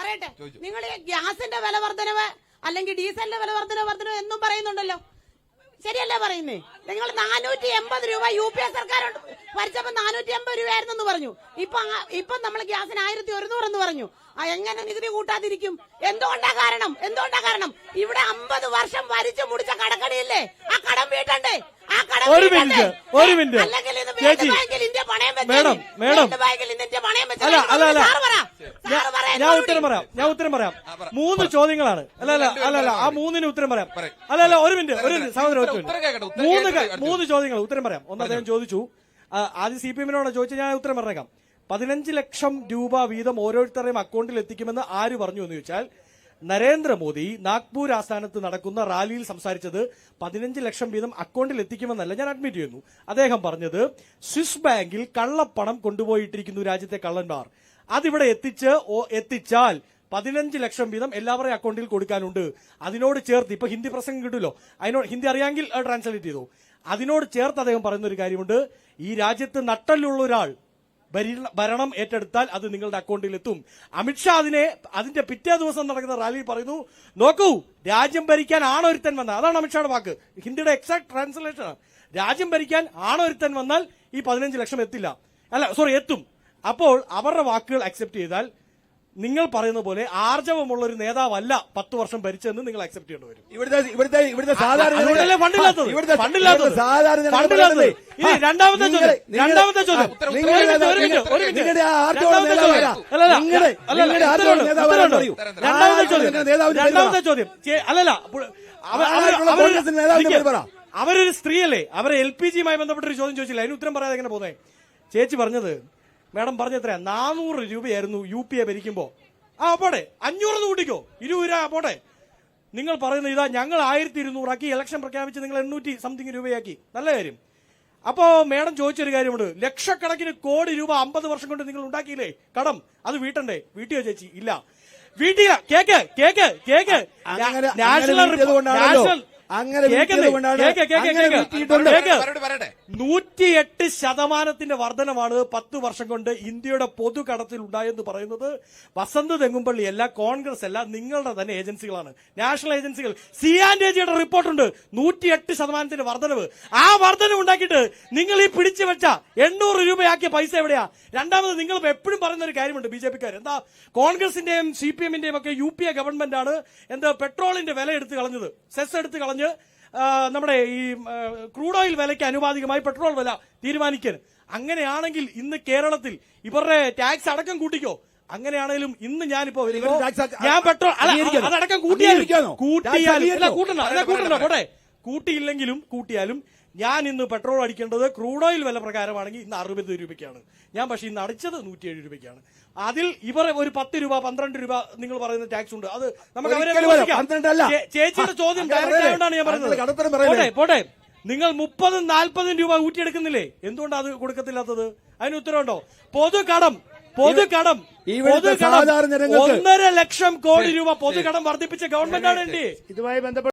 പറയട്ടെ, നിങ്ങൾ ഈ ഗ്യാസിന്റെ വില വർധനവ് അല്ലെങ്കിൽ ഡീസലിന്റെ വില വർധനവ് എന്നും പറയുന്നുണ്ടല്ലോ, ശരിയല്ലേ പറയുന്നേ? നിങ്ങൾ 480 രൂപ UPA സർക്കാർ ഭരിച്ചപ്പോ 480 രൂപയായിരുന്നെന്ന് പറഞ്ഞു. ഇപ്പൊ നമ്മൾ ഗ്യാസിന് 1100 എന്ന് പറഞ്ഞു. എങ്ങനെ നികുതി കൂട്ടാതിരിക്കും? എന്തുകൊണ്ടാ കാരണം? ഇവിടെ 50 വർഷം ഭരിച്ചു മുടിച്ച കടക്കടിയല്ലേ, ആ കടം വീട്ടണ്ടേ? ഒരു മിനിറ്റ് ചേച്ചി, മേഡം ഞാൻ ഉത്തരം പറയാം. 3 ചോദ്യങ്ങളാണ്. അല്ല ആ 3ന് ഉത്തരം പറയാം. അല്ല ഒരു മിനിറ്റ് സഹോദരൻ, 3 ചോദ്യങ്ങൾ ഉത്തരം പറയാം. ഒന്ന് അദ്ദേഹം ചോദിച്ചു, ആദ്യം CPM-നോട് ചോദിച്ചാൽ ഞാൻ ഉത്തരം പറഞ്ഞേക്കാം. 15 ലക്ഷം രൂപ വീതം ഓരോരുത്തരുടെയും അക്കൗണ്ടിൽ എത്തിക്കുമെന്ന് ആര് പറഞ്ഞു എന്ന് ചോദിച്ചാൽ, നരേന്ദ്രമോദി നാഗ്പൂർ ആസ്ഥാനത്ത് നടക്കുന്ന റാലിയിൽ സംസാരിച്ചത് 15 ലക്ഷം വീതം അക്കൗണ്ടിൽ എത്തിക്കുമെന്നല്ല, ഞാൻ അഡ്മിറ്റ് ചെയ്യുന്നു. അദ്ദേഹം പറഞ്ഞത് സ്വിസ് ബാങ്കിൽ കള്ളപ്പണം കൊണ്ടുപോയിട്ടിരിക്കുന്നു രാജ്യത്തെ കള്ളന്മാർ, അതിവിടെ എത്തിച്ചാൽ 15 ലക്ഷം വീതം എല്ലാവരുടെയും അക്കൗണ്ടിൽ കൊടുക്കാനുണ്ട്. അതിനോട് ചേർത്ത് ഇപ്പൊ ഹിന്ദി പ്രസംഗം കിട്ടുമല്ലോ, അതിനോട് ഹിന്ദി അറിയാമെങ്കിൽ ട്രാൻസ്ലേറ്റ് ചെയ്തു. അതിനോട് ചേർത്ത് അദ്ദേഹം പറയുന്ന ഒരു കാര്യമുണ്ട്, ഈ രാജ്യത്ത് നട്ടലുള്ള ഒരാൾ ഭരണം ഏറ്റെടുത്താൽ അത് നിങ്ങളുടെ അക്കൗണ്ടിൽ എത്തും. അമിത്ഷാ അതിന്റെ പിറ്റേ ദിവസം നടക്കുന്ന റാലിയിൽ പറയുന്നു, നോക്കൂ രാജ്യം ഭരിക്കാൻ ആണൊരുത്തൻ വന്നാൽ, അതാണ് അമിത്ഷായുടെ വാക്ക്, ഹിന്ദിയുടെ എക്സാക്ട് ട്രാൻസ്ലേഷൻ ആണ്, രാജ്യം ഭരിക്കാൻ ആണൊരുത്തൻ വന്നാൽ ഈ 15 ലക്ഷം എത്തും. അപ്പോൾ അവരുടെ വാക്കുകൾ അക്സെപ്റ്റ് ചെയ്താൽ നിങ്ങൾ പറയുന്ന പോലെ ആർജവമുള്ള ഒരു നേതാവല്ല 10 വർഷം ഭരിച്ചതെന്ന് നിങ്ങൾ അക്സെപ്റ്റ് ചെയ്യേണ്ടി വരും. ഇവിടുത്തെ സാധാരണ രണ്ടാമത്തെ ചോദ്യം അവരൊരു സ്ത്രീയല്ലേ, അവരെ LPG-യുമായി ബന്ധപ്പെട്ടൊരു ചോദ്യം ചോദിച്ചില്ല, അതിന് ഉത്തരം പറയാതെ എങ്ങനെ പോന്നേ? ചേച്ചി പറഞ്ഞത്, മാഡം പറഞ്ഞ എത്രയാ, 400 രൂപയായിരുന്നു UPA ഭരിക്കുമ്പോ. പോട്ടെ 500 കൂട്ടിക്കോ, 20 രൂപ പോട്ടെ. നിങ്ങൾ പറയുന്നത് ഇതാ ഞങ്ങൾ 1200 ആക്കി, ഇലക്ഷൻ പ്രഖ്യാപിച്ച് നിങ്ങൾ 800 സംതിങ് രൂപയാക്കി, നല്ല കാര്യം. അപ്പോ മേഡം ചോദിച്ചൊരു കാര്യമുണ്ട്, ലക്ഷക്കണക്കിന് കോടി രൂപ 50 വർഷം കൊണ്ട് നിങ്ങൾ ഉണ്ടാക്കിയില്ലേ കടം, അത് വീട്ടണ്ടേ? വീട്ടിയോ ചേച്ചി? ഇല്ല, വീട്ടില്ല. കേക്ക് നാഷണൽ 108% വർധനമാണ് 10 വർഷം കൊണ്ട് ഇന്ത്യയുടെ പൊതുകടത്തിൽ ഉണ്ടായെന്ന് പറയുന്നത് വസന്ത് തെങ്ങുംപള്ളി അല്ല, കോൺഗ്രസ് അല്ല, നിങ്ങളുടെ തന്നെ ഏജൻസികളാണ്, നാഷണൽ ഏജൻസികൾ. CANDAGയുടെ റിപ്പോർട്ടുണ്ട് 108% വർധനവ്. ആ വർധനവ് ഉണ്ടാക്കിയിട്ട് നിങ്ങൾ ഈ പിടിച്ചു വെച്ച 800 രൂപയാക്കിയ പൈസ എവിടെയാ? രണ്ടാമത് നിങ്ങൾ എപ്പോഴും പറയുന്ന ഒരു കാര്യമുണ്ട്, BJP-ക്കാർ എന്താ, കോൺഗ്രസിന്റെയും CPM-ന്റെയും ഒക്കെ UPA ഗവൺമെന്റ് ആണ് പെട്രോളിന്റെ വില എടുത്തു കളഞ്ഞത്, സെസ് എടുത്തു കളഞ്ഞ് നമ്മുടെ ഈ ക്രൂഡ് ഓയിൽ വിലയ്ക്ക് അനുപാതികമായി പെട്രോൾ വില തീരുമാനിക്കാൻ. അങ്ങനെയാണെങ്കിൽ ഇന്ന് കേരളത്തിൽ ഇവരുടെ ടാക്സ് അടക്കം കൂട്ടിക്കോ. അങ്ങനെയാണെങ്കിലും ഇന്ന് ഞാനിപ്പോ ഞാൻ പെട്രോൾ അതടക്കം കൂട്ടിയാലും ഞാൻ ഇന്ന് പെട്രോൾ അടിക്കേണ്ടത് ക്രൂഡ് ഓയിൽ വില പ്രകാരമാണെങ്കിൽ ഇന്ന് 60 രൂപയ്ക്കാണ് ഞാൻ, പക്ഷേ ഇന്ന് അടിച്ചത് 107 രൂപയ്ക്കാണ്. അതിൽ ഇവർ ഒരു 10 രൂപ 12 രൂപ നിങ്ങൾ പറയുന്ന ടാക്സ് ഉണ്ട്, അത് നമുക്ക് അവരെ ചേച്ചിയുടെ ചോദ്യം ഡയറക്റ്റ് ആയതുകൊണ്ടാണ് ഞാൻ പറയുന്നത്. പോട്ടെ നിങ്ങൾ 30-40 രൂപ ഊറ്റിയെടുക്കുന്നില്ലേ, എന്തുകൊണ്ടാണ് അത് കൊടുക്കത്തില്ലാത്തത്? അതിന് ഉത്തരവുണ്ടോ? പൊതുകടം 1.5 ലക്ഷം കോടി രൂപ പൊതുകടം വർദ്ധിപ്പിച്ച ഗവൺമെന്റാണ് എന്റെ. ഇതുമായി ബന്ധപ്പെട്ട്